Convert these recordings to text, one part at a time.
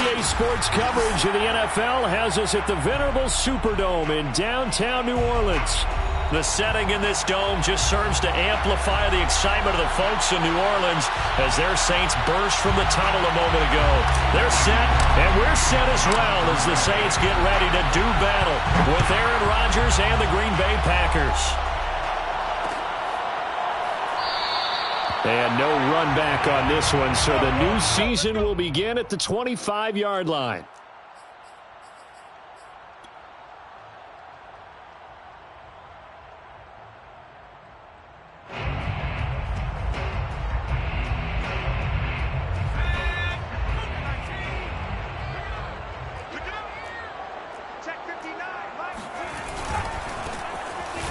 EA Sports coverage of the NFL has us at the venerable Superdome in downtown New Orleans. The setting in this dome just serves to amplify the excitement of the folks in New Orleans as their Saints burst from the tunnel a moment ago. They're set, and we're set as well as the Saints get ready to do battle with Aaron Rodgers and the Green Bay Packers. And no run back on this one, so the new season will begin at the 25-yard line.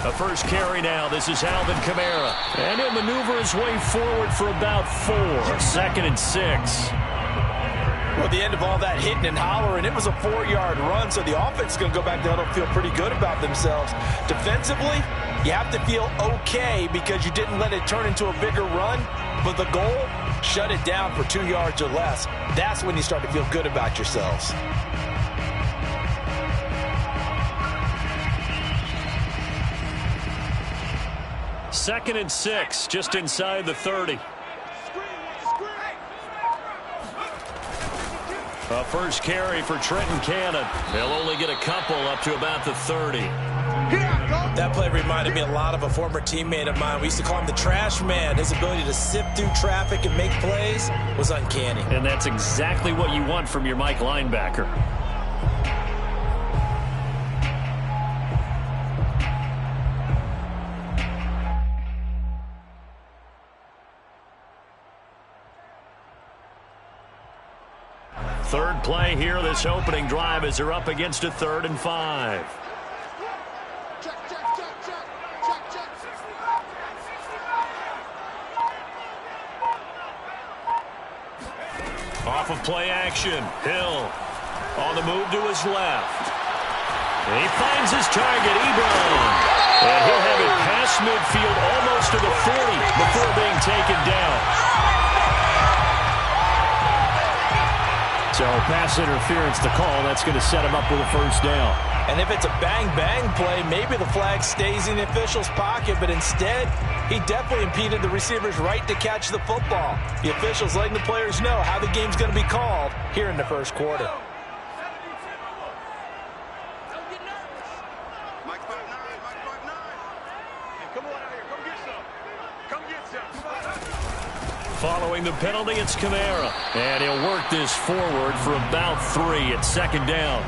A first carry now. This is Alvin Kamara. And he'll maneuver his way forward for about 4. 2nd and 6. Well, the end of all that hitting and hollering, it was a 4-yard run, so the offense is going to go back down and feel pretty good about themselves. Defensively, you have to feel okay because you didn't let it turn into a bigger run, but the goal, shut it down for 2 yards or less. That's when you start to feel good about yourselves. Second and 6, just inside the 30. A first carry for Trenton Cannon. They'll only get a couple up to about the 30. That play reminded me a lot of a former teammate of mine. We used to call him the trash man. His ability to sift through traffic and make plays was uncanny. And that's exactly what you want from your Mike linebacker. Third play here, this opening drive, as they're up against a 3rd and 5. Off of play action, Hill on the move to his left. And he finds his target, Ebron. And he'll have it past midfield almost to the 40 before being taken down. So pass interference to call. That's going to set him up with a first down. And if it's a bang-bang play, maybe the flag stays in the official's pocket, but instead, he definitely impeded the receiver's right to catch the football. The officials letting the players know how the game's going to be called here in the first quarter. Following the penalty, it's Kamara. And he'll work this forward for about 3 at 2nd down.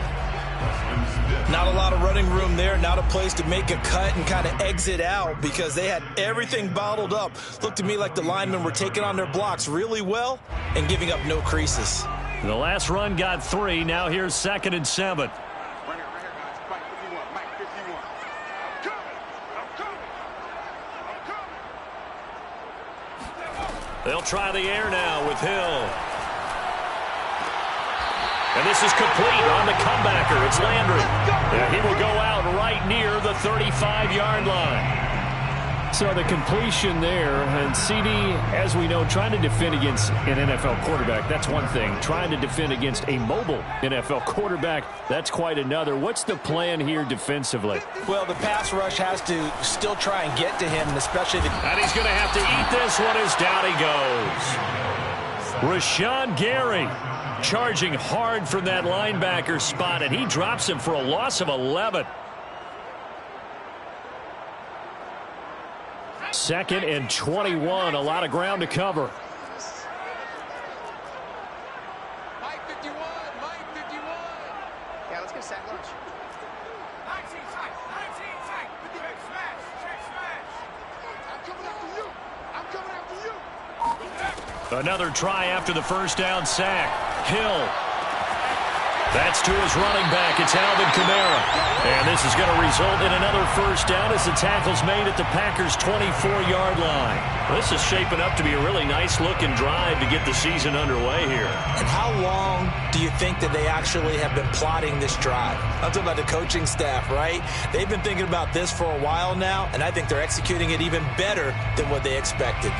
Not a lot of running room there, not a place to make a cut and kind of exit out because they had everything bottled up. Looked to me like the linemen were taking on their blocks really well and giving up no creases. The last run got 3. Now here's 2nd and 7. They'll try the air now with Hill. And this is complete on the comebacker. It's Landry. And he will go out right near the 35-yard line. So the completion there, and CD, as we know, trying to defend against an NFL quarterback, that's one thing. Trying to defend against a mobile NFL quarterback, that's quite another. What's the plan here defensively? Well, the pass rush has to still try and get to him, and especially the... And he's going to have to eat this one as down he goes. Rashawn Gary charging hard from that linebacker spot, and he drops him for a loss of 11. 2nd and 21, a lot of ground to cover. Mike 51, Mike 51. Yeah, let's get sack lunch. 19 sack, 19 sack. Check smash, check smash. I'm coming after you. I'm coming after you. Another try after the first down sack. Hill. That's to his running back. It's Alvin Kamara. And this is going to result in another first down as the tackle's made at the Packers' 24-yard line. This is shaping up to be a really nice-looking drive to get the season underway here. And how long do you think that they actually have been plotting this drive? I'm talking about the coaching staff, right? They've been thinking about this for a while now, and I think they're executing it even better than what they expected.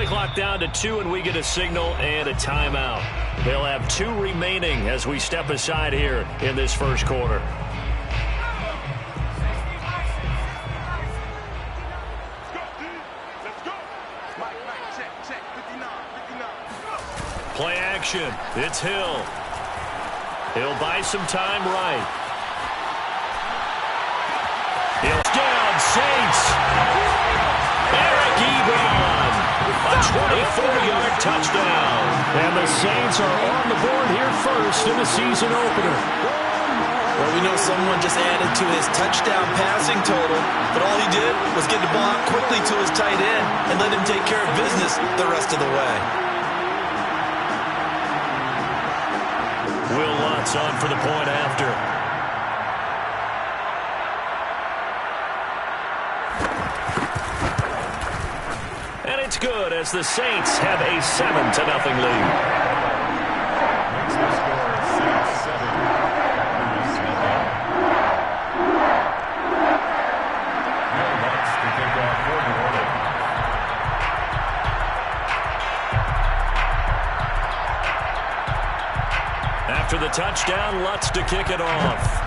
Play clock down to 2, and we get a signal and a timeout. They'll have 2 remaining as we step aside here in this first quarter. Play action. It's Hill. He'll buy some time right. He'll down Saints. Eric Ebron. A 24-yard touchdown. And the Saints are on the board here first in the season opener. Well, we know someone just added to his touchdown passing total, but all he did was get the ball out quickly to his tight end and let him take care of business the rest of the way. Will Lutz on for the point after. And it's good as the Saints have a 7-0 lead. After the touchdown, Lutz to kick it off.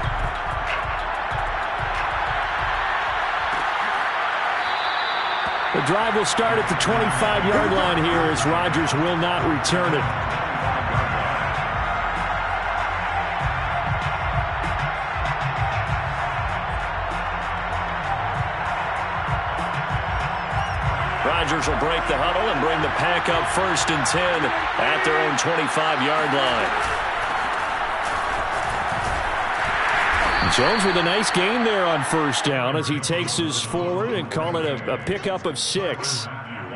The drive will start at the 25-yard line here as Rodgers will not return it. Rodgers will break the huddle and bring the pack up 1st and 10 at their own 25-yard line. Jones with a nice gain there on 1st down as he takes us forward and call it a pickup of 6.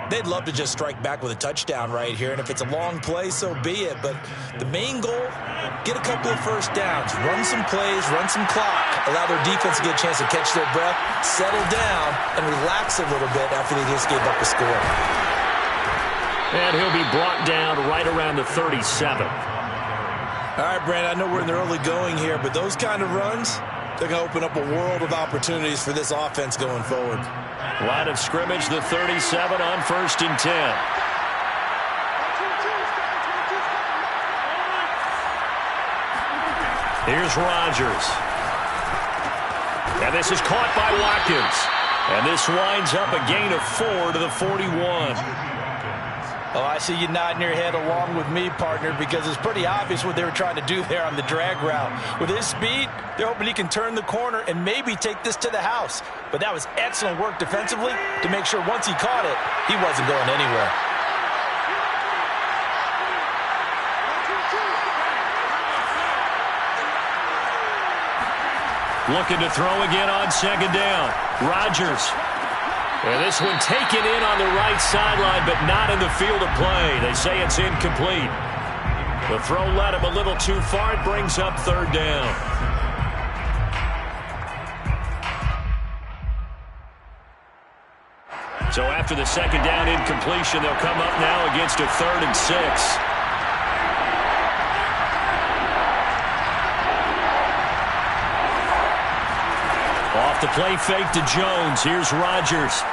They'd love to just strike back with a touchdown right here, and if it's a long play, so be it. But the main goal, get a couple of 1st downs, run some plays, run some clock, allow their defense to get a chance to catch their breath, settle down, and relax a little bit after they just gave up a score. And he'll be brought down right around the 37. All right, Brandon, I know we're in the early going here, but those kind of runs, they're going to open up a world of opportunities for this offense going forward. Line of scrimmage, the 37 on 1st and 10. Here's Rodgers. And this is caught by Watkins. And this winds up a gain of 4 to the 41. Oh, I see you nodding your head along with me, partner, because it's pretty obvious what they were trying to do there on the drag route. With his speed, they're hoping he can turn the corner and maybe take this to the house. But that was excellent work defensively to make sure once he caught it, he wasn't going anywhere. Looking to throw again on 2nd down. Rodgers. And this one taken in on the right sideline, but not in the field of play. They say it's incomplete. The throw led him a little too far. It brings up 3rd down. So after the 2nd down incompletion, they'll come up now against a 3rd and 6. Off the play fake to Jones. Here's Rodgers.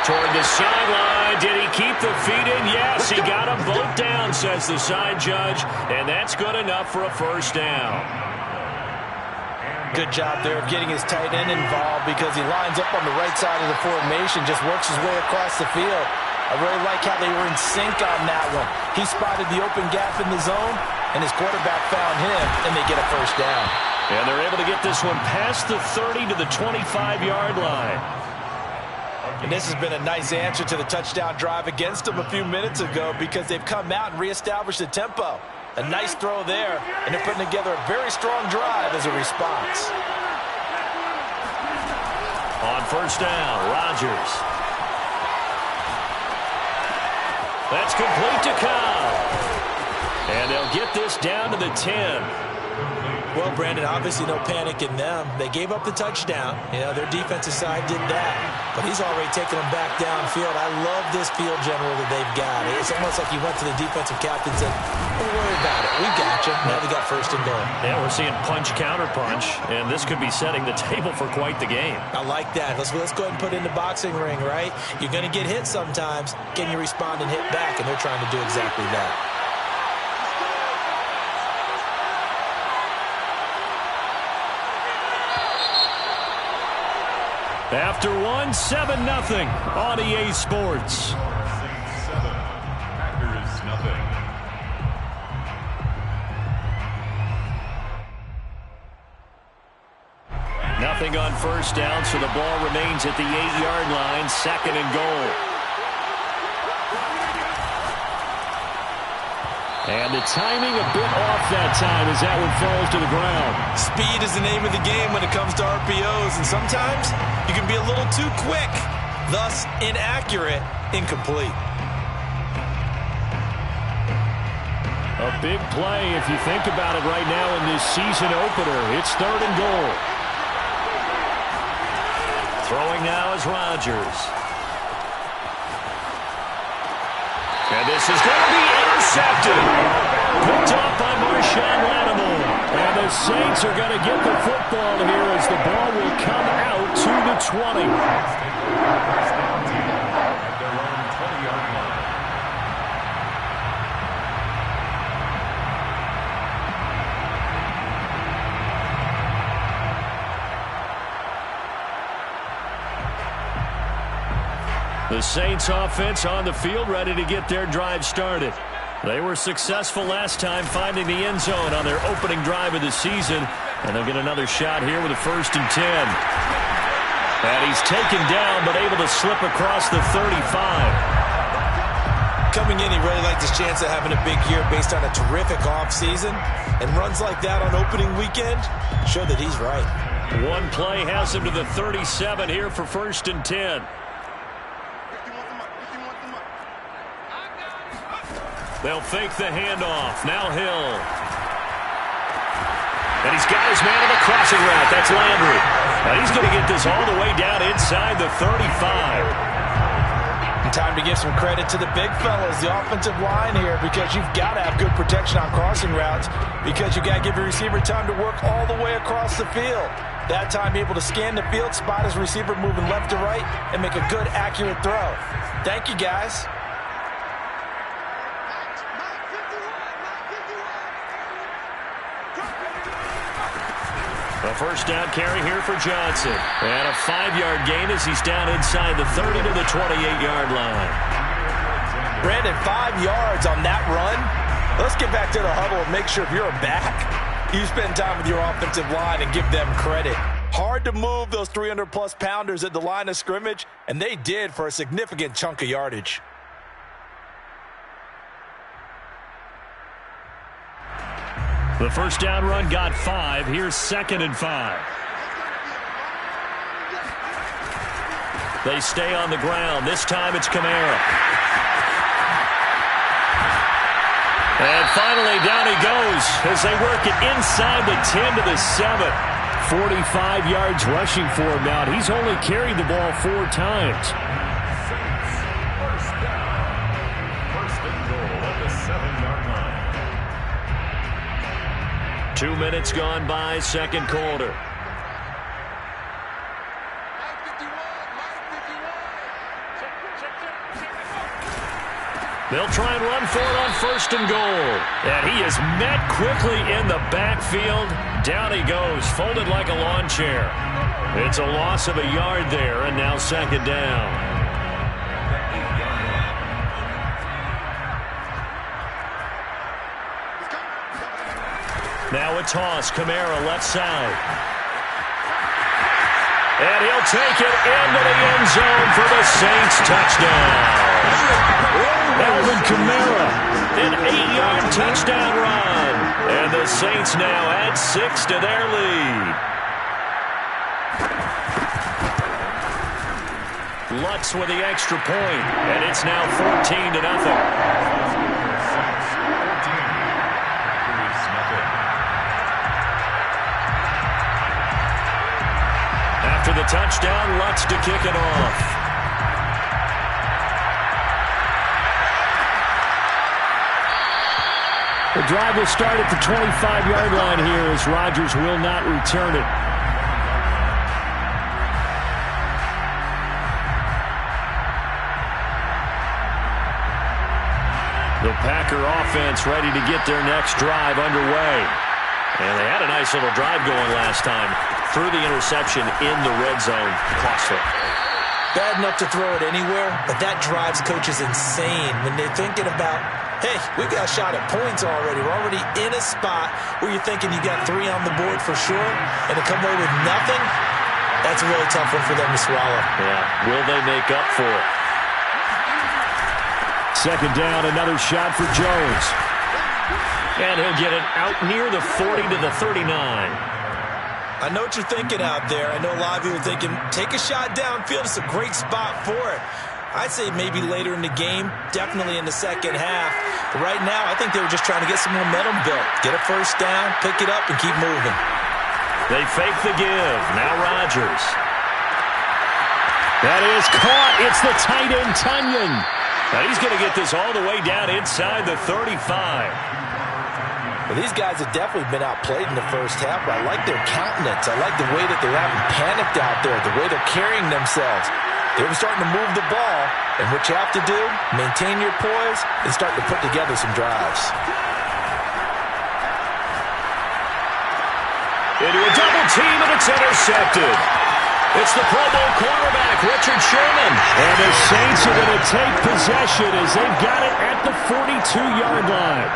Toward the sideline. Did he keep the feet in? Yes, he got them both down, says the side judge. And that's good enough for a 1st down. Good job there of getting his tight end involved because he lines up on the right side of the formation, just works his way across the field. I really like how they were in sync on that one. He spotted the open gap in the zone, and his quarterback found him, and they get a 1st down. And they're able to get this one past the 30 to the 25-yard line. And this has been a nice answer to the touchdown drive against them a few minutes ago because they've come out and reestablished the tempo. A nice throw there, and they're putting together a very strong drive as a response. On 1st down, Rodgers. That's complete to Cobb. And they'll get this down to the 10. Well, Brandon, obviously no panic in them. They gave up the touchdown. You know, their defensive side did that. But he's already taken them back downfield. I love this field general that they've got. It's almost like he went to the defensive captain and said, don't worry about it. We got you. Now they got first and goal. Yeah, we're seeing punch, counter punch, and this could be setting the table for quite the game. I like that. Let's go ahead and put it in the boxing ring, right? You're going to get hit sometimes. Can you respond and hit back? And they're trying to do exactly that. After one, 7-0 on EA Sports. Saints 7, Packers nothing. Nothing on first down, so the ball remains at the 8-yard line, 2nd and goal. And the timing a bit off that time as that one falls to the ground. Speed is the name of the game when it comes to RPOs, and sometimes you can be a little too quick, thus inaccurate, incomplete. A big play if you think about it right now in this season opener. It's 3rd and goal. Throwing now is Rodgers. And this is going to be intercepted. Picked off by Marshawn Lattimore. And the Saints are going to get the football here as the ball will come out to the 20. At their own 20-yard line. The Saints offense on the field ready to get their drive started. They were successful last time finding the end zone on their opening drive of the season. And they'll get another shot here with a 1st and 10. And he's taken down but able to slip across the 35. Coming in, he really liked his chance of having a big year based on a terrific offseason. And runs like that on opening weekend show that he's right. One play has him to the 37 here for 1st and 10. They'll fake the handoff. Now Hill. And he's got his man on the crossing route. That's Landry. And he's going to get this all the way down inside the 35. And time to give some credit to the big fellas, the offensive line here, because you've got to have good protection on crossing routes because you've got to give your receiver time to work all the way across the field. That time, be able to scan the field, spot his receiver moving left to right, and make a good, accurate throw. Thank you, guys. A first down carry here for Johnson. And a 5-yard gain as he's down inside the 30 to the 28-yard line. Brandon, 5 yards on that run. Let's get back to the huddle and make sure if you're a back, you spend time with your offensive line and give them credit. Hard to move those 300-plus pounders at the line of scrimmage, and they did for a significant chunk of yardage. The first down run got 5. Here's 2nd and 5. They stay on the ground. This time it's Kamara. And finally down he goes as they work it inside the 10 to the 7. 45 yards rushing for him now. He's only carried the ball 4 times. Saints, first down. 1st and goal at the 7-yard line. 2 minutes gone by, 2nd quarter. They'll try and run for it on 1st and goal. And he is met quickly in the backfield. Down he goes, folded like a lawn chair. It's a loss of a yard there, and now 2nd down. Now a toss, Kamara left side. And he'll take it into the end zone for the Saints touchdown. Alvin Kamara, an 8-yard touchdown run. And the Saints now add 6 to their lead. Lutz with the extra point, and it's now 14-0. after the touchdown. Lutz to kick it off. The drive will start at the 25-yard line here as Rodgers will not return it. The Packer offense ready to get their next drive underway. And they had a nice little drive going last time. Threw the interception in the red zone. Costly. Bad enough to throw it anywhere, but that drives coaches insane when they're thinking about, hey, we got a shot at points already. We're already in a spot where you're thinking you got 3 on the board for sure, and to come away with nothing, that's a really tough one for them to swallow. Yeah, will they make up for it? Second down, another shot for Jones. And he'll get it out near the 40 to the 39. I know what you're thinking out there. I know a lot of people are thinking, take a shot downfield. It's a great spot for it. I'd say maybe later in the game, definitely in the second half. But right now, I think they were just trying to get some momentum built. Get a first down, pick it up, and keep moving. They fake the give. Now Rodgers. That is caught. It's the tight end, Tunyon. Now he's going to get this all the way down inside the 35. Well, these guys have definitely been outplayed in the first half, but I like their countenance. I like the way that they're having panicked out there, the way they're carrying themselves. They're starting to move the ball, and what you have to do, maintain your poise and start to put together some drives. Into a double team, and it's intercepted. It's the Pro Bowl quarterback, Richard Sherman. And the Saints are going to take possession as they've got it at the 42-yard line.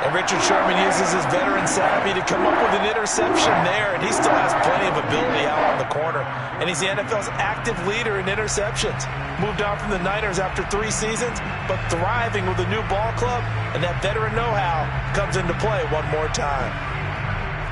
And Richard Sherman uses his veteran savvy to come up with an interception there, and he still has plenty of ability out on the corner. And he's the NFL's active leader in interceptions. Moved on from the Niners after 3 seasons, but thriving with a new ball club, and that veteran know-how comes into play one more time.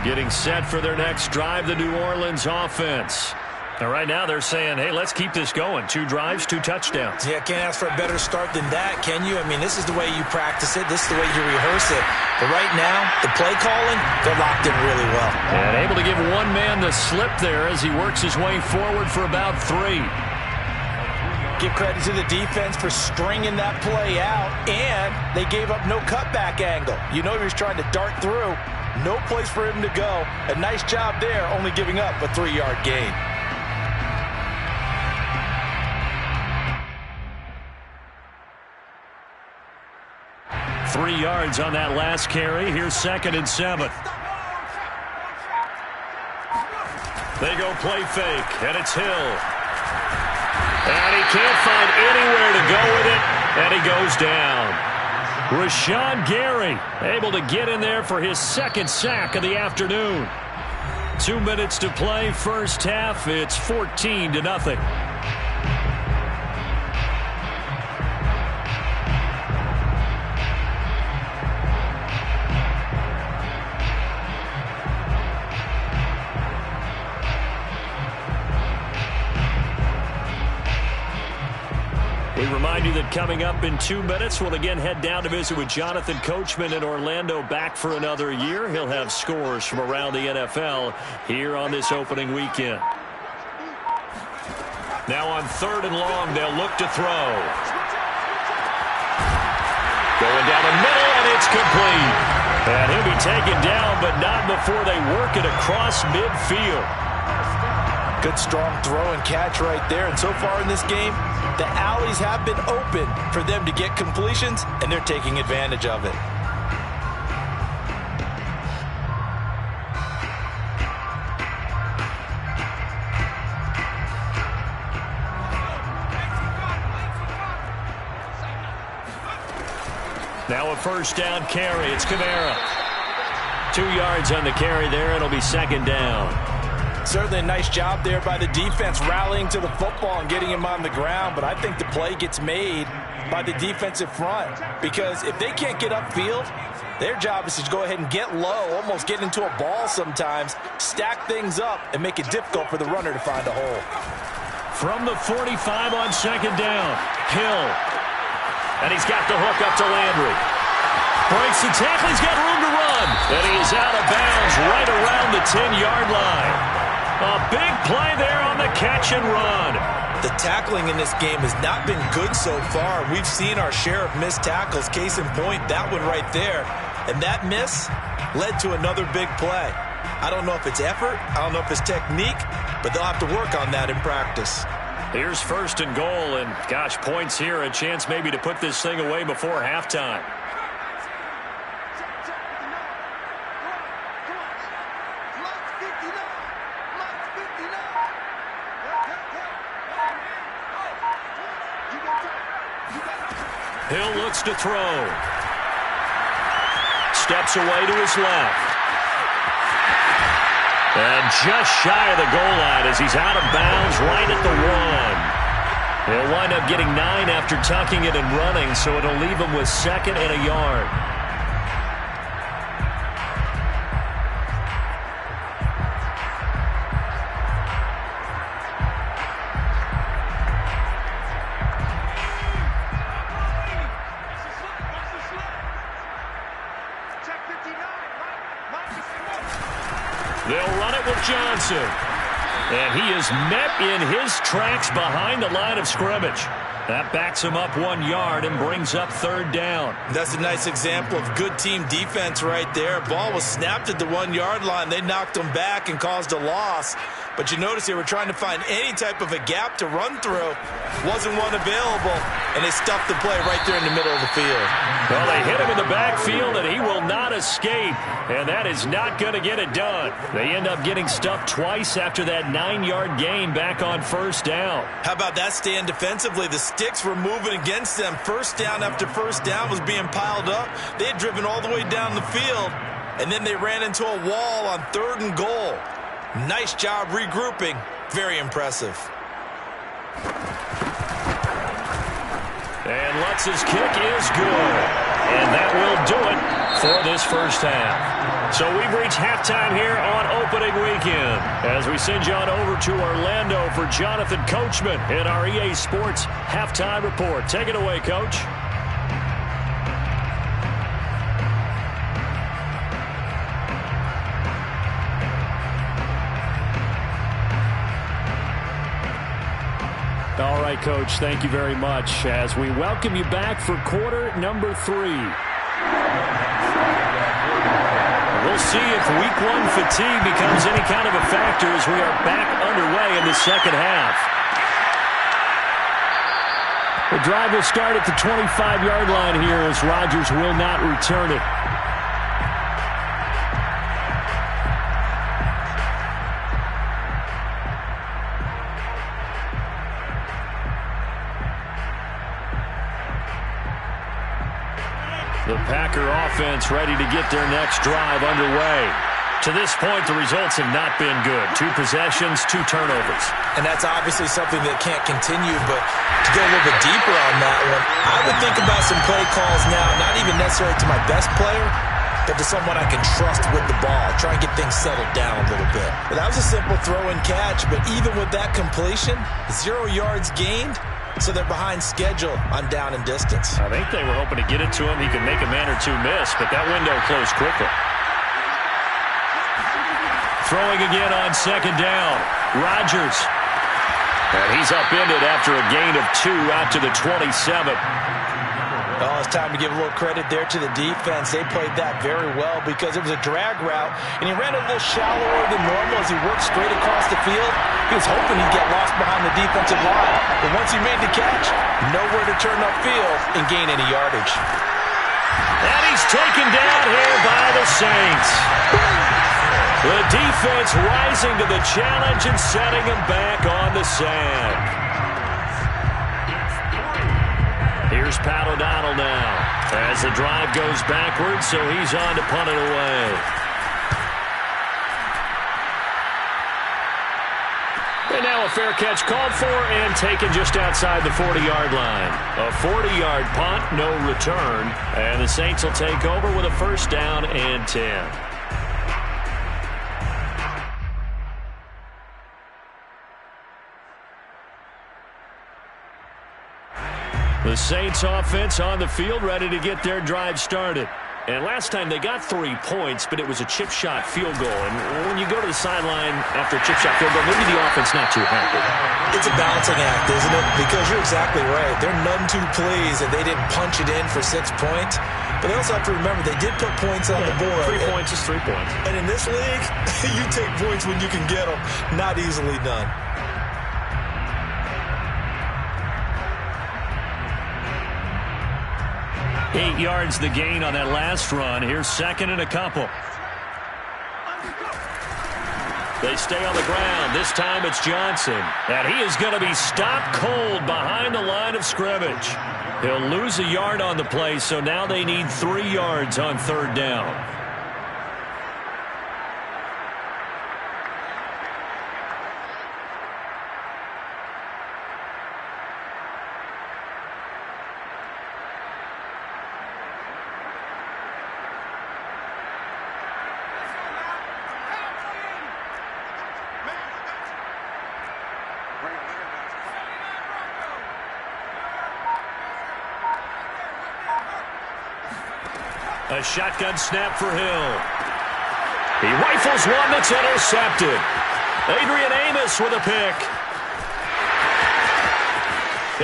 Getting set for their next drive, the New Orleans offense. And right now they're saying, hey, let's keep this going. 2 drives, 2 touchdowns. Yeah, can't ask for a better start than that, can you? I mean, this is the way you practice it. This is the way you rehearse it. But right now, the play calling, they're locked in really well. And able to give one man the slip there as he works his way forward for about 3. Give credit to the defense for stringing that play out, and they gave up no cutback angle. You know he was trying to dart through. No place for him to go. A nice job there, only giving up a 3-yard gain. Three yards on that last carry. Here's 2nd and 7. They go play fake, and it's Hill. And he can't find anywhere to go with it, and he goes down. Rashawn Gary able to get in there for his 2nd sack of the afternoon. 2 minutes to play, first half. It's 14-0. We remind you that coming up in 2 minutes, we'll again head down to visit with Jonathan Coachman in Orlando, back for another year. He'll have scores from around the NFL here on this opening weekend. Now on 3rd and long, they'll look to throw. Going down the middle, and it's complete. And he'll be taken down, but not before they work it across midfield. Good strong throw and catch right there. And so far in this game, the alleys have been open for them to get completions, and they're taking advantage of it. Now a first down carry. It's Kamara. 2 yards on the carry there. It'll be 2nd down. Certainly a nice job there by the defense rallying to the football and getting him on the ground, but I think the play gets made by the defensive front because if they can't get upfield, their job is to go ahead and get low, almost get into a ball sometimes, stack things up, and make it difficult for the runner to find a hole. From the 45 on 2nd down, Hill. And he's got the hook up to Landry. Breaks the tackle, he's got room to run. And he is out of bounds right around the 10-yard line. A big play there on the catch and run. The tackling in this game has not been good so far. We've seen our share of missed tackles. Case in point, that one right there. And that miss led to another big play. I don't know if it's effort. I don't know if it's technique. But they'll have to work on that in practice. Here's first and goal. And, gosh, points here. A chance maybe to put this thing away before halftime. Hill looks to throw. Steps away to his left. And just shy of the goal line as he's out of bounds right at the 1. He'll wind up getting 9 after tucking it and running, so it'll leave him with 2nd and a yard. They'll run it with Johnson. And he is met in his tracks behind the line of scrimmage. That backs him up 1 yard and brings up 3rd down. That's a nice example of good team defense right there. Ball was snapped at the 1 yard line. They knocked him back and caused a loss. But you notice they were trying to find any type of a gap to run through. Wasn't one available, and they stuffed the play right there in the middle of the field. Well, they hit him in the backfield, and he will not escape. And that is not going to get it done. They end up getting stuffed twice after that 9-yard gain back on 1st down. How about that stand defensively? The sticks were moving against them. 1st down after 1st down was being piled up. They had driven all the way down the field, and then they ran into a wall on 3rd and goal. Nice job regrouping. Very impressive. And Lutz's kick is good. And that will do it for this first half. So we've reached halftime here on opening weekend as we send you on over to Orlando for Jonathan Coachman in our EA Sports Halftime Report. Take it away, Coach. All right, Coach, thank you very much as we welcome you back for quarter number 3. We'll see if week 1 fatigue becomes any kind of a factor as we are back underway in the second half. The drive will start at the 25-yard line here as Rodgers will not return it. The Packer offense ready to get their next drive underway. To this point, the results have not been good. 2 possessions, 2 turnovers. And that's obviously something that can't continue, but to go a little bit deeper on that one, I would think about some play calls now, not even necessarily to my best player, but to someone I can trust with the ball. Try and get things settled down a little bit. But that was a simple throw and catch, but even with that completion, 0 yards gained, so they're behind schedule on down and distance. I think they were hoping to get it to him. He could make a man or 2 miss, but that window closed quickly. Throwing again on 2nd down. Rodgers. And he's upended after a gain of 2 out to the 27. Oh, it's time to give a little credit there to the defense. They played that very well because it was a drag route, and he ran a little shallower than normal as he worked straight across the field. He was hoping he'd get lost behind the defensive line. But once he made the catch, nowhere to turn upfield and gain any yardage. And he's taken down here by the Saints. The defense rising to the challenge and setting him back on the sand. Here's Pat O'Donnell now as the drive goes backwards, so he's on to punt it away. And now a fair catch called for and taken just outside the 40-yard line. A 40-yard punt, no return, and the Saints will take over with a 1st down and 10. The Saints offense on the field ready to get their drive started. And last time they got 3 points, but it was a chip shot field goal. And when you go to the sideline after a chip shot field goal, maybe the offense not too happy. It's a balancing act, isn't it? Because you're exactly right. They're none too pleased that they didn't punch it in for 6 points. But they also have to remember they did put points on the board. 3 points is 3 points. And in this league, you take points when you can get them. Not easily done. Eight yards the gain on that last run. Here's second and a couple. They stay on the ground. This time it's Johnson. And he is going to be stopped cold behind the line of scrimmage. He'll lose a yard on the play, so now they need 3 yards on third down. A shotgun snap for Hill. He rifles one that's intercepted. Adrian Amos with a pick.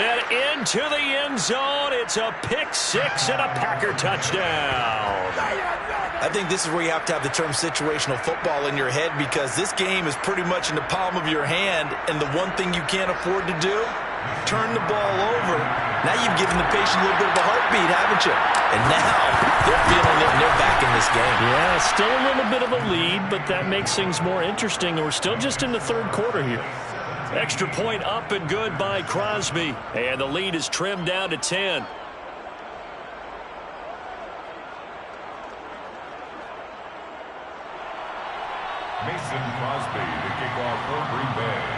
And into the end zone. It's a pick six and a Packer touchdown. I think this is where you have to have the term situational football in your head, because this game is pretty much in the palm of your hand, and the one thing you can't afford to do, turn the ball over. Now you've given the patient a little bit of a heartbeat, haven't you? And now they're feeling it and they're back in this game. Yeah, still a little bit of a lead, but that makes things more interesting. We're still just in the third quarter here. Extra point up and good by Crosby. And the lead is trimmed down to 10. Mason Crosby, the kickoff for Green Bay.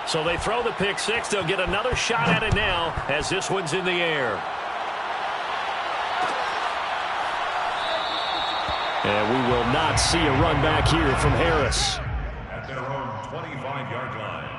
So they throw the pick six. They'll get another shot at it now as this one's in the air. And we will not see a run back here from Harris. At their own 25-yard line.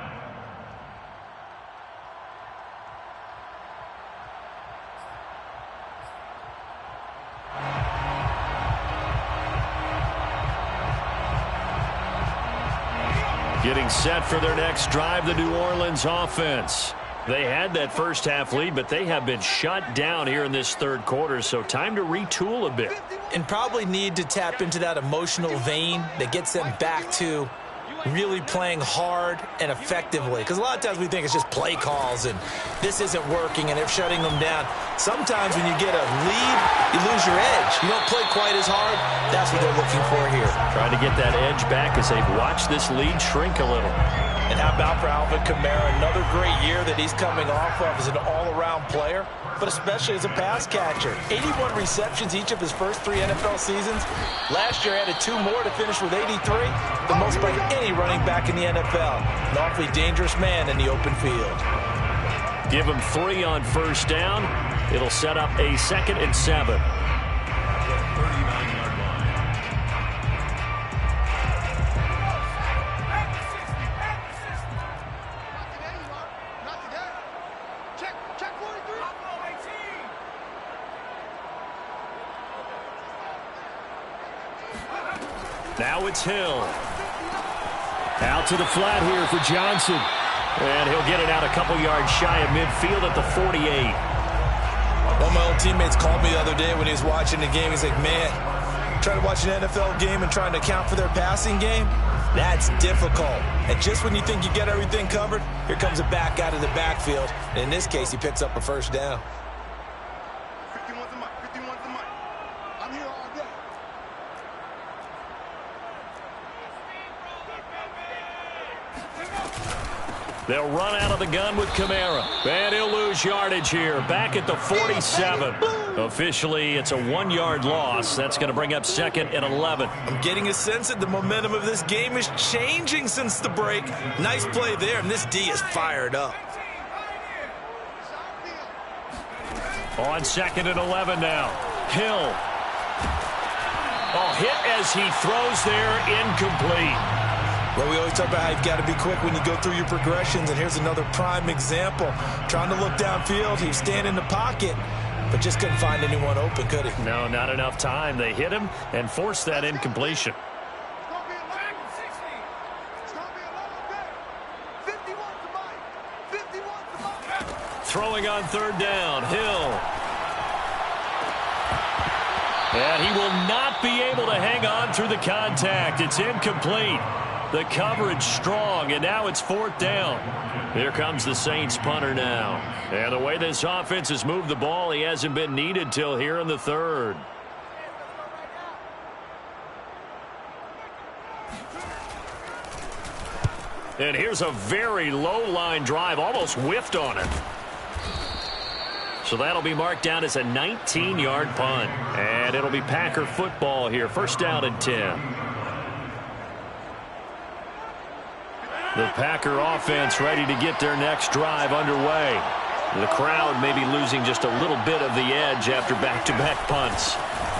Getting set for their next drive, the New Orleans offense. They had that first half lead, but they have been shut down here in this third quarter, so time to retool a bit. And probably need to tap into that emotional vein that gets them back to really playing hard and effectively. Because a lot of times we think it's just play calls and this isn't working and they're shutting them down. Sometimes when you get a lead, you lose your edge. You don't play quite as hard. That's what they're looking for here. Trying to get that edge back as they've watched this lead shrink a little. And how about for Alvin Kamara? Another great year that he's coming off of as an all-around player, but especially as a pass catcher. 81 receptions each of his first 3 NFL seasons. Last year added 2 more to finish with 83, the most by any running back in the NFL. An awfully dangerous man in the open field. Give him 3 on first down. It'll set up a 2nd and 7. Now it's Hill. Out to the flat here for Johnson. And he'll get it out a couple yards shy of midfield at the 48. One of my old teammates called me the other day when he was watching the game. He's like, man, trying to watch an NFL game and trying to account for their passing game, that's difficult. And just when you think you get everything covered, here comes a back out of the backfield. And in this case, he picks up a first down. 51's the mic. 51's the mic. I'm here all day. They'll run out of the gun with Kamara. And he'll lose yardage here. Back at the 47. Officially, it's a 1-yard loss. That's going to bring up 2nd and 11. I'm getting a sense that the momentum of this game is changing since the break. Nice play there, and this D is fired up. On 2nd and 11 now. Hill. Oh, hit as he throws there, incomplete. Well, we always talk about how you've got to be quick when you go through your progressions, and here's another prime example. Trying to look downfield, he was standing in the pocket, but just couldn't find anyone open, could he? No, not enough time. They hit him and forced that incompletion. Throwing on third down, Hill. And he will not be able to hang on through the contact. It's incomplete. The coverage strong, and now it's fourth down. Here comes the Saints punter now. And the way this offense has moved the ball, he hasn't been needed till here in the third. And here's a very low line drive, almost whiffed on it. So that'll be marked down as a 19-yard punt. And it'll be Packer football here. First down and 10. The Packer offense ready to get their next drive underway. The crowd may be losing just a little bit of the edge after back-to-back punts.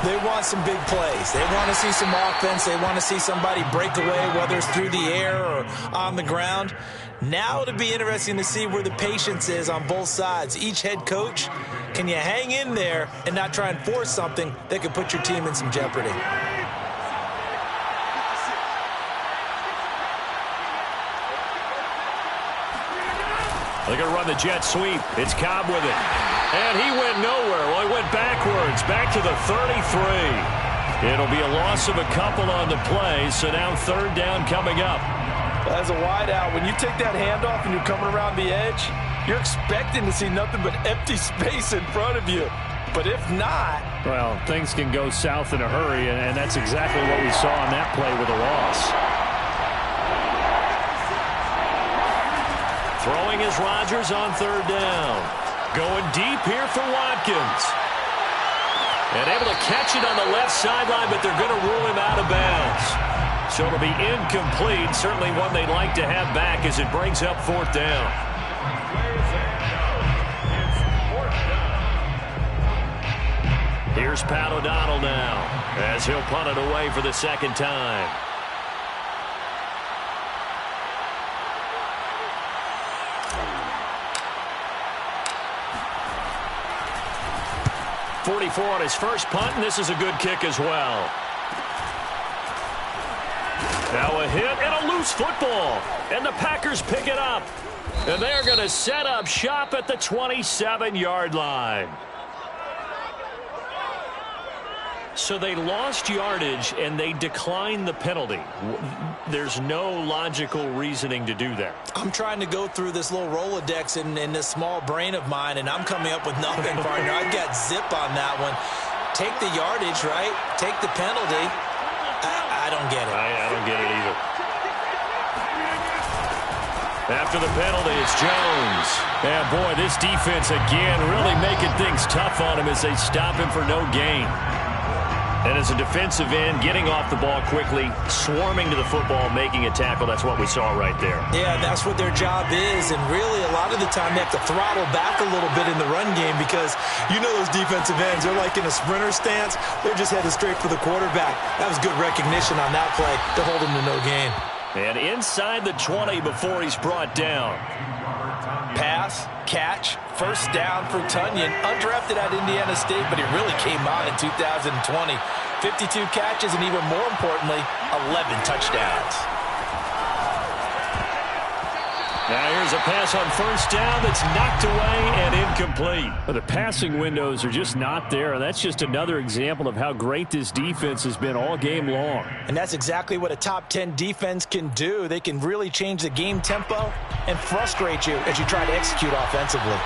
They want some big plays. They want to see some offense. They want to see somebody break away, whether it's through the air or on the ground. Now it'll be interesting to see where the patience is on both sides. Each head coach, can you hang in there and not try and force something that could put your team in some jeopardy? They're going to run the jet sweep. It's Cobb with it. And he went nowhere. Well, he went backwards, back to the 33. It'll be a loss of a couple on the play, so now third down coming up. As a wideout, when you take that handoff and you're coming around the edge, you're expecting to see nothing but empty space in front of you. But if not... Well, things can go south in a hurry, and that's exactly what we saw on that play with a loss. Throwing is Rodgers on third down. Going deep here for Watkins. And able to catch it on the left sideline, but they're going to rule him out of bounds. So it'll be incomplete. Certainly one they'd like to have back as it brings up fourth down. Here's Pat O'Donnell now as he'll punt it away for the second time. .44 on his first punt, and this is a good kick as well. Now a hit and a loose football. And the Packers pick it up. And they're going to set up shop at the 27-yard line. So they lost yardage and they declined the penalty. There's no logical reasoning to do that. I'm trying to go through this little Rolodex in this small brain of mine, and I'm coming up with nothing, partner. I've got zip on that one. Take the yardage, right? Take the penalty. I don't get it. I don't get it either. After the penalty, it's Jones. And boy, this defense again really making things tough on him as they stop him for no gain. And as a defensive end, getting off the ball quickly, swarming to the football, making a tackle, that's what we saw right there. Yeah, that's what their job is. And really, a lot of the time, they have to throttle back a little bit in the run game because you know those defensive ends, they're like in a sprinter stance. They're just headed straight for the quarterback. That was good recognition on that play to hold him to no gain. And inside the 20 before he's brought down. Pass, catch, first down for Tonyan. Undrafted at Indiana State, but he really came on in 2020. 52 catches, and even more importantly, 11 touchdowns. Now here's a pass on first down that's knocked away and incomplete. The passing windows are just not there, and that's just another example of how great this defense has been all game long. And that's exactly what a top 10 defense can do. They can really change the game tempo and frustrate you as you try to execute offensively.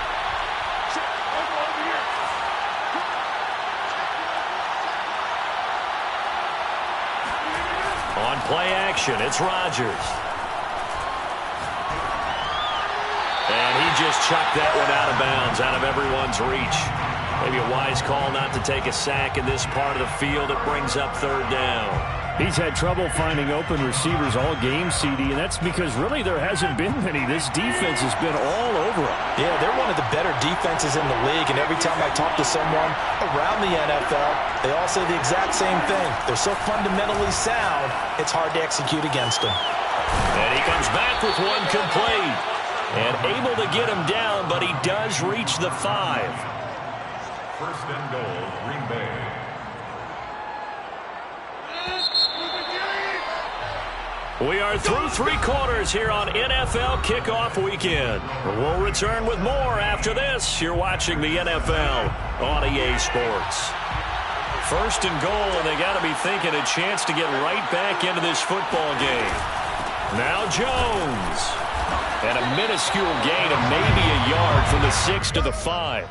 On play action, it's Rodgers. And he just chucked that one out of bounds, out of everyone's reach. Maybe a wise call not to take a sack in this part of the field. It brings up third down. He's had trouble finding open receivers all game, CD, and that's because really there hasn't been many. This defense has been all over him. Yeah, they're one of the better defenses in the league, and every time I talk to someone around the NFL, they all say the exact same thing. They're so fundamentally sound, it's hard to execute against them. And he comes back with one complete. And able to get him down, but he does reach the 5. First and goal, Green Bay. We are through 3 quarters here on NFL Kickoff Weekend. We'll return with more after this. You're watching the NFL on EA Sports. First and goal, and they got to be thinking a chance to get right back into this football game. Now Jones. And a minuscule gain of maybe a yard from the 6 to the 5.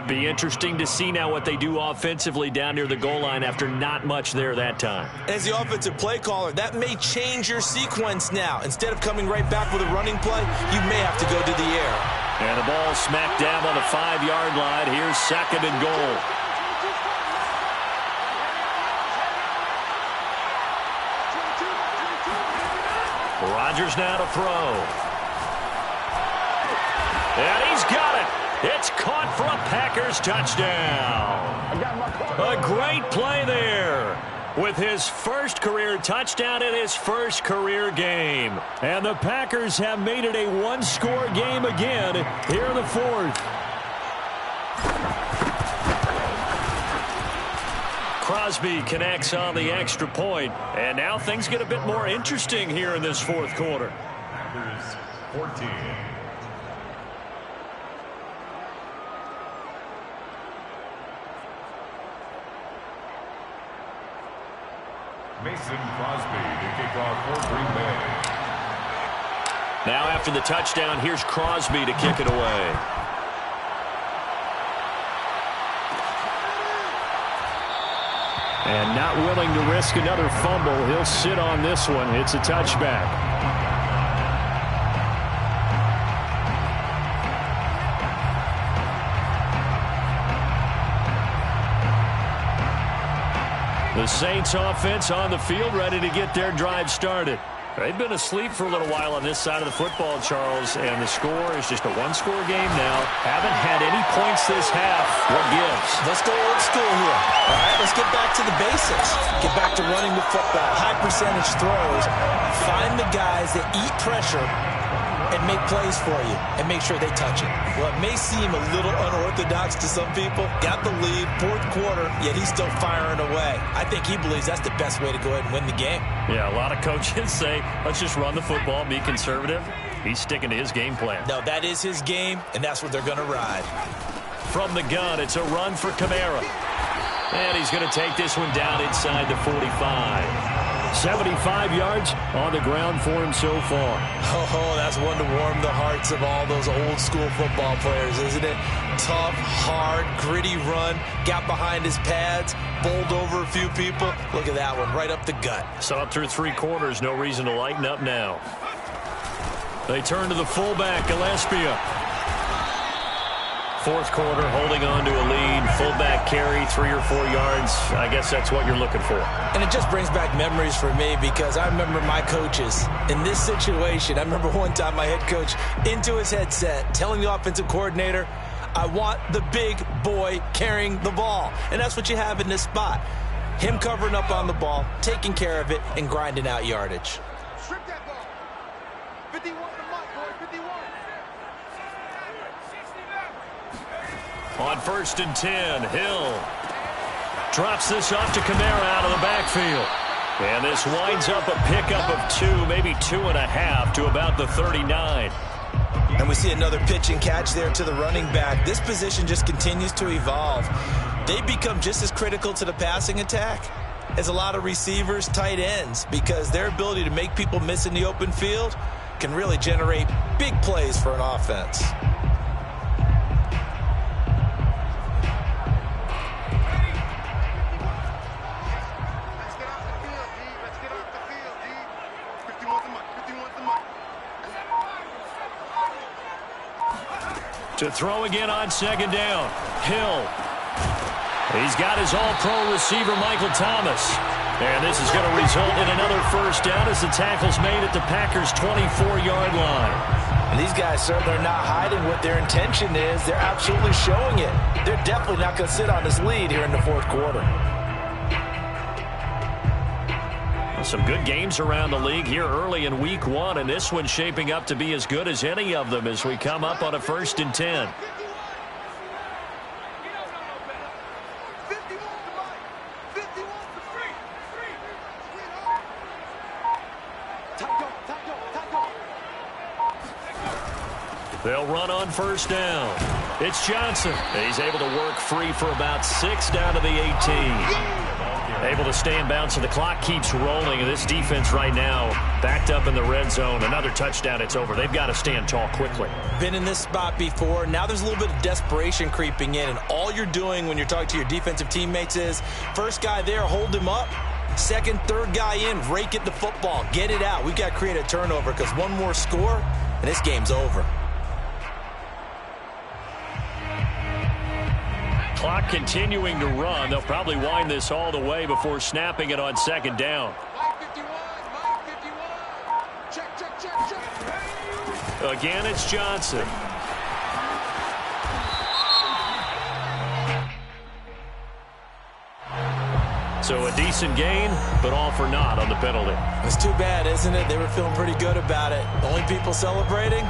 Be interesting to see now what they do offensively down near the goal line after not much there that time. As the offensive play caller, that may change your sequence now. Instead of coming right back with a running play, you may have to go to the air. And the ball smacked down on the 5-yard line. Here's second and goal. Rodgers now to throw. And he's got it. It's caught for a Packers touchdown. A great play there with his first career touchdown in his first career game. And the Packers have made it a one-score game again here in the 4th. Crosby connects on the extra point. And now things get a bit more interesting here in this 4th quarter. Packers 14. Mason Crosby to kick off for Green Bay. Now after the touchdown, here's Crosby to kick it away. And not willing to risk another fumble, he'll sit on this one. It's a touchback. The Saints offense on the field, ready to get their drive started. They've been asleep for a little while on this side of the football, Charles, and the score is just a one-score game now. Haven't had any points this half. What gives? Let's go old school here. All right, let's get back to the basics. Get back to running the football, high percentage throws. Find the guys that eat pressure and make plays for you and make sure they touch it. Well, it may seem a little unorthodox to some people. Got the lead, 4th quarter, yet he's still firing away. I think he believes that's the best way to go ahead and win the game. Yeah, a lot of coaches say, let's just run the football, be conservative. He's sticking to his game plan. No, that is his game, and that's what they're going to ride. From the gun, it's a run for Kamara. And he's going to take this one down inside the 45. 75 yards on the ground for him so far. Oh, that's one to warm the hearts of all those old school football players, isn't it? Tough, hard, gritty run. Got behind his pads, bowled over a few people. Look at that one, right up the gut. So up through 3 quarters, no reason to lighten up now. They turn to the fullback, Gillespie. 4th quarter, holding on to a lead. Fullback carry, 3 or 4 yards. I guess that's what you're looking for. And it just brings back memories for me because I remember my coaches in this situation. I remember one time my head coach into his headset telling the offensive coordinator, I want the big boy carrying the ball. And that's what you have in this spot. Him covering up on the ball, taking care of it, and grinding out yardage. Strip that ball. 51 to Mike, boy. 51. On 1st and 10, Hill drops this off to Kamara out of the backfield. And this winds up a pickup of 2, maybe 2.5 to about the 39. And we see another pitch and catch there to the running back. This position just continues to evolve. They become just as critical to the passing attack as a lot of receivers, tight ends, because their ability to make people miss in the open field can really generate big plays for an offense. To throw again on 2nd down. Hill. He's got his all-pro receiver, Michael Thomas. And this is going to result in another first down as the tackle's made at the Packers' 24-yard line. And these guys, sir, they're not hiding what their intention is. They're absolutely showing it. They're definitely not going to sit on this lead here in the fourth quarter. Some good games around the league here early in week one, and this one's shaping up to be as good as any of them as we come up on a 1st and 10. They'll run on first down. It's Johnson. He's able to work free for about 6 down to the 18. Able to stay in bounds, so the clock keeps rolling. And this defense right now backed up in the red zone. Another touchdown, it's over. They've got to stand tall quickly. Been in this spot before. Now there's a little bit of desperation creeping in. And all you're doing when you're talking to your defensive teammates is, first guy there, hold him up. Second, third guy in, rake at the football. Get it out. We've got to create a turnover because one more score, and this game's over. Clock continuing to run. They'll probably wind this all the way before snapping it on 2nd down. Again, it's Johnson. So a decent gain, but all for naught on the penalty. It's too bad, isn't it? They were feeling pretty good about it. The only people celebrating,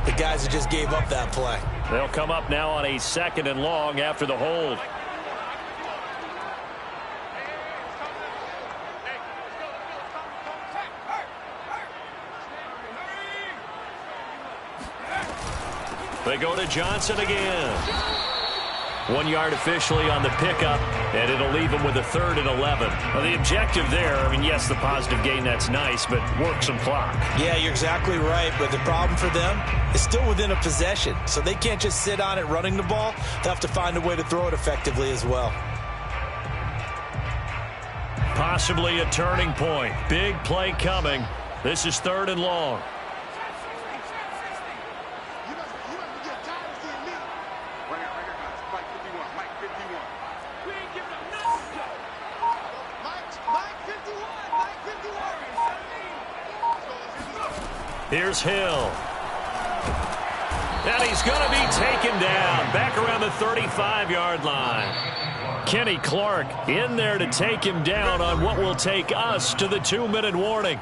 the guys who just gave up that play. They'll come up now on a 2nd and long after the hold. They go to Johnson again. 1 yard officially on the pickup, and it'll leave him with a 3rd and 11. Well, the objective there, I mean, yes, the positive gain, that's nice, but work some clock. Yeah, you're exactly right, but the problem for them is still within a possession, so they can't just sit on it running the ball. They'll have to find a way to throw it effectively as well. Possibly a turning point. Big play coming. This is 3rd and long. Here's Hill. And he's going to be taken down back around the 35-yard line. Kenny Clark in there to take him down on what will take us to the 2-minute warning.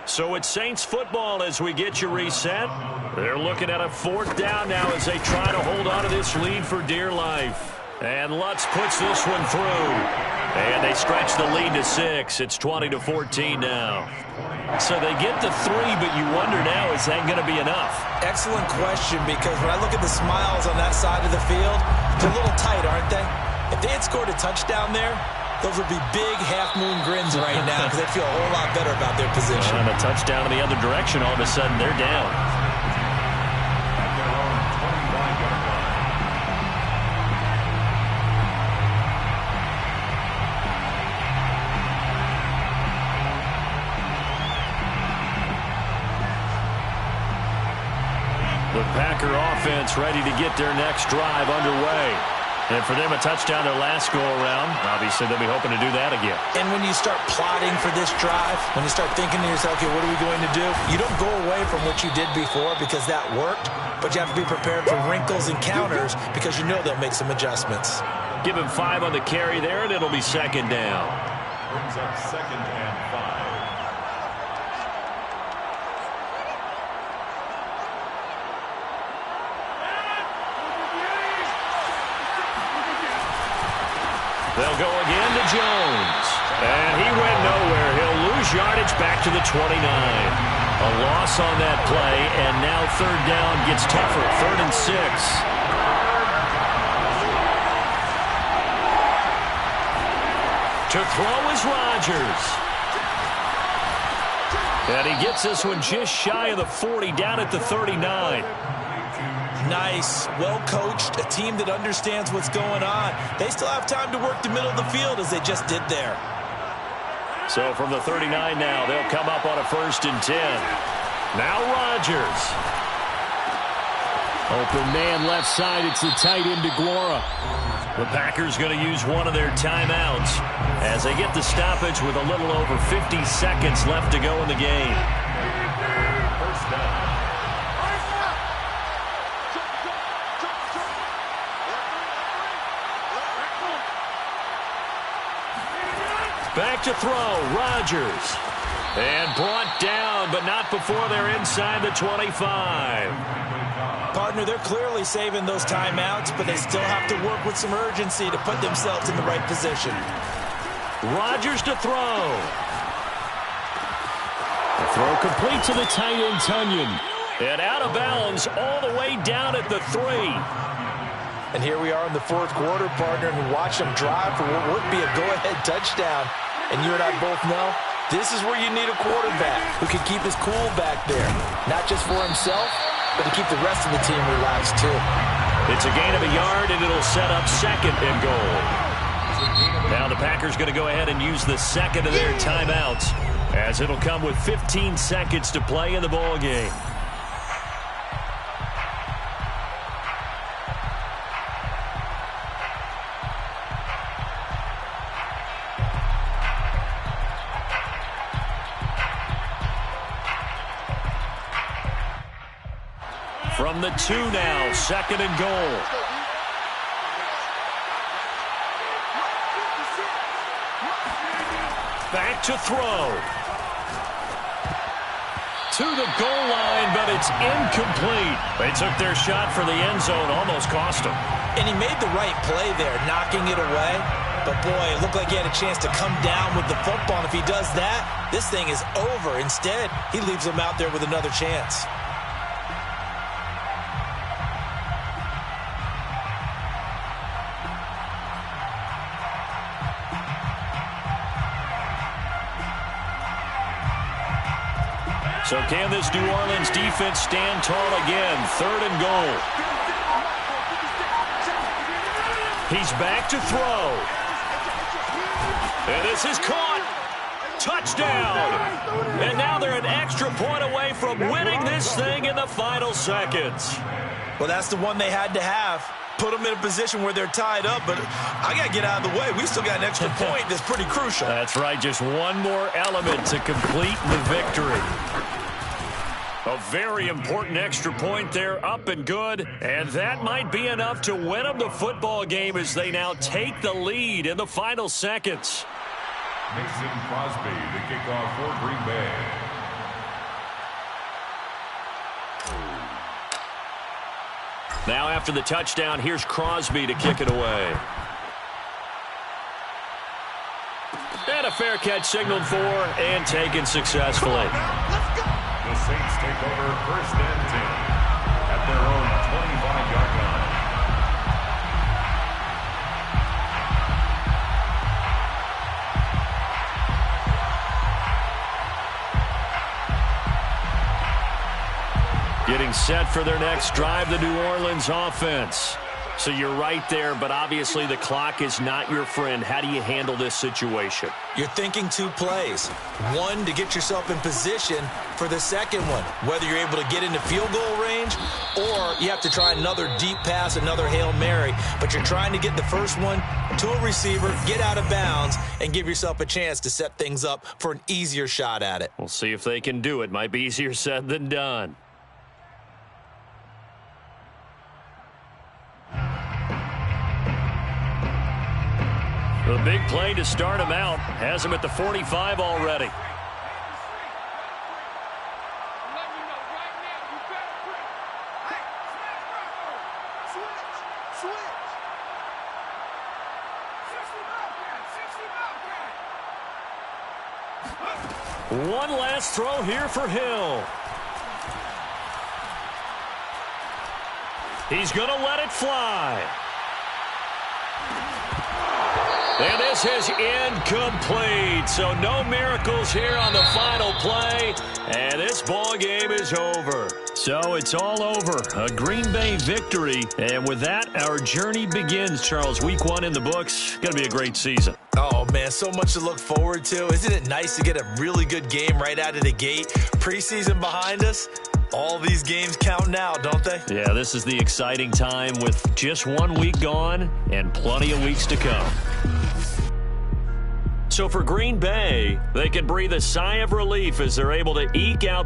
So it's Saints football as we get you reset. They're looking at a 4th down now as they try to hold on to this lead for dear life. And Lutz puts this one through. And they stretch the lead to 6. It's 20-14 now. So they get to 3, but you wonder now, is that going to be enough? Excellent question, because when I look at the smiles on that side of the field, they're a little tight, aren't they? If they had scored a touchdown there, those would be big half-moon grins right now because they'd feel a whole lot better about their position. And a touchdown in the other direction, all of a sudden they're down. The Packer offense ready to get their next drive underway. And for them, a touchdown their last go-around. Obviously, they'll be hoping to do that again. And when you start plotting for this drive, when you start thinking to yourself, okay, what are we going to do? You don't go away from what you did before because that worked, but you have to be prepared for wrinkles and counters because you know they'll make some adjustments. Give him 5 on the carry there, and it'll be 2nd down. Brings up 2nd and 5. They'll go again to Jones. And he went nowhere. He'll lose yardage back to the 29. A loss on that play, and now 3rd down gets tougher. 3rd and 6. To throw is Rodgers. And he gets this one just shy of the 40, down at the 39. Nice, well-coached, a team that understands what's going on. They still have time to work the middle of the field as they just did there. So from the 39 now, they'll come up on a 1st and 10. Now Rodgers. Open man left side, it's the tight end DeGuara. The Packers going to use one of their timeouts as they get the stoppage with a little over 50 seconds left to go in the game. First down. Back to throw, Rodgers. And brought down, but not before they're inside the 25. Partner, they're clearly saving those timeouts, but they still have to work with some urgency to put themselves in the right position. Rodgers to throw. The throw complete to the tight end, Tunyon. And out of bounds all the way down at the 3. And here we are in the fourth quarter, partner, and watch them drive for what would be a go-ahead touchdown. And you and I both know this is where you need a quarterback who can keep his cool back there, not just for himself, but to keep the rest of the team relaxed too. It's a gain of a yard, and it'll set up second and goal. Now the Packers going to go ahead and use the second of their timeouts, as it'll come with 15 seconds to play in the ball game. From the 2 now, second and goal. Back to throw. To the goal line, but it's incomplete. They took their shot for the end zone, almost cost them. And he made the right play there, knocking it away. But, boy, it looked like he had a chance to come down with the football. And if he does that, this thing is over. Instead, he leaves them out there with another chance. So can this New Orleans defense stand tall again? Third and goal. He's back to throw. And this is caught. Touchdown. And now they're an extra point away from winning this thing in the final seconds. Well, that's the one they had to have. Put them in a position where they're tied up, but I got to get out of the way. We still got an extra point that's pretty crucial. That's right, just one more element to complete the victory. A very important extra point there, up and good, and that might be enough to win them the football game as they now take the lead in the final seconds. Mason Crosby, the kickoff for Green Bay. Now after the touchdown, here's Crosby to kick it away. And a fair catch signaled for and taken successfully. The Saints take over first and 10 at their own 25-yard line. Getting set for their next drive, the New Orleans offense. So you're right there, but obviously the clock is not your friend. How do you handle this situation? You're thinking 2 plays. One, to get yourself in position for the second one, whether you're able to get into field goal range or you have to try another deep pass, another Hail Mary. But you're trying to get the first one to a receiver, get out of bounds, and give yourself a chance to set things up for an easier shot at it. We'll see if they can do it. Might be easier said than done. The big play to start him out has him at the 45 already. One last throw here for Hill. He's going to let it fly. And this is incomplete. So no miracles here on the final play. And this ball game is over. So it's all over. A Green Bay victory. And with that, our journey begins, Charles. Week 1 in the books. Going to be a great season. Oh, man, so much to look forward to. Isn't it nice to get a really good game right out of the gate? Preseason behind us. All these games count now, don't they? Yeah, this is the exciting time with just 1 week gone and plenty of weeks to come. So for Green Bay, they can breathe a sigh of relief as they're able to eke out